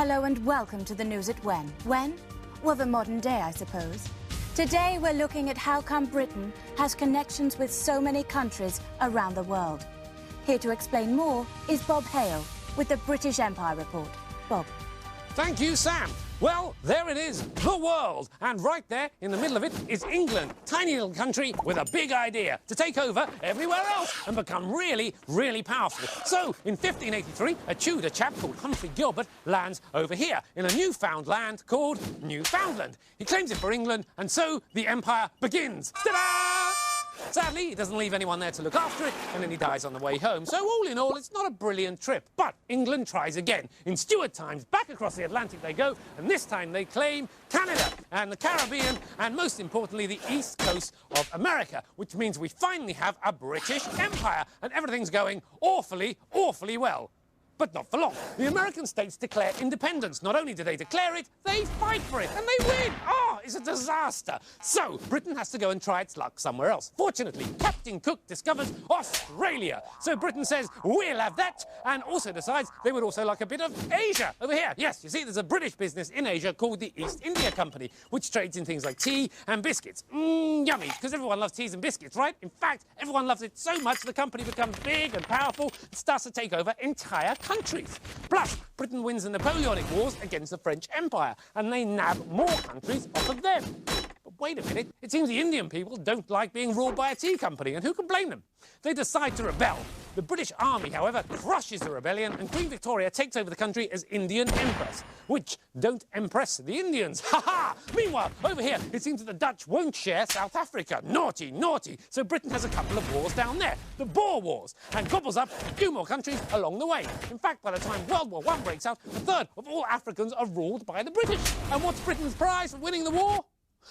Hello and welcome to the news at When. When? Well, the modern day, I suppose. Today we're looking at how come Britain has connections with so many countries around the world. Here to explain more is Bob Hale with the British Empire Report. Bob. Thank you, Sam. Well, there it is, the world. And right there in the middle of it is England, tiny little country with a big idea to take over everywhere else and become really, really powerful. So, in 1583, a Tudor chap called Humphrey Gilbert lands over here in a newfound land called Newfoundland. He claims it for England, and so the empire begins. Ta-da! Sadly, he doesn't leave anyone there to look after it, and then he dies on the way home. So all in all, it's not a brilliant trip. But England tries again. In Stuart times, back across the Atlantic they go, and this time they claim Canada and the Caribbean, and most importantly, the east coast of America, which means we finally have a British Empire, and everything's going awfully, awfully well. But not for long. The American states declare independence. Not only do they declare it, they fight for it, and they win. Oh, it's a disaster. So, Britain has to go and try its luck somewhere else. Fortunately, Captain Cook discovers Australia. So Britain says, we'll have that, and also decides they would also like a bit of Asia over here. Yes, you see, there's a British business in Asia called the East India Company, which trades in things like tea and biscuits. Yummy, because everyone loves teas and biscuits, right? In fact, everyone loves it so much the company becomes big and powerful and starts to take over entire countries. Plus, Britain wins the Napoleonic Wars against the French Empire, and they nab more countries off of them. But wait a minute, it seems the Indian people don't like being ruled by a tea company, and who can blame them? They decide to rebel. The British Army, however, crushes the rebellion, and Queen Victoria takes over the country as Indian Empress, which don't impress the Indians. Ha-ha! Meanwhile, over here, it seems that the Dutch won't share South Africa. Naughty, naughty. So Britain has a couple of wars down there, the Boer Wars, and gobbles up a few more countries along the way. In fact, by the time World War I breaks out, a third of all Africans are ruled by the British. And what's Britain's prize for winning the war?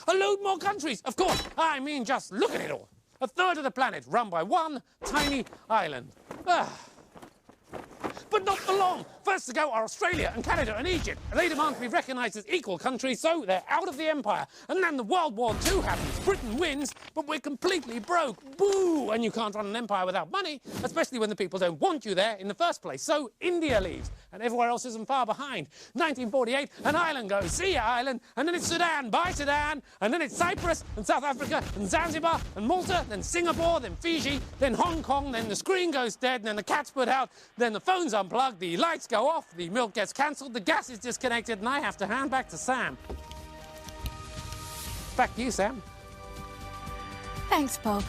A load more countries, of course. I mean, just look at it all. A third of the planet run by one tiny island. But not for long. First to go are Australia and Canada and Egypt. They demand to be recognised as equal countries, so they're out of the empire. And then the World War II happens. Britain wins, but we're completely broke. Boo! And you can't run an empire without money, especially when the people don't want you there in the first place. So India leaves, and everywhere else isn't far behind. 1948, an island goes. See ya, island. And then it's Sudan. Bye, Sudan. And then it's Cyprus and South Africa and Zanzibar and Malta, then Singapore, then Fiji, then Hong Kong, then the screen goes dead, and then the cat's put out, then the phone's unplugged, the lights go off, the milk gets cancelled, the gas is disconnected, and I have to hand back to Sam. Back to you, Sam. Thanks, Bob.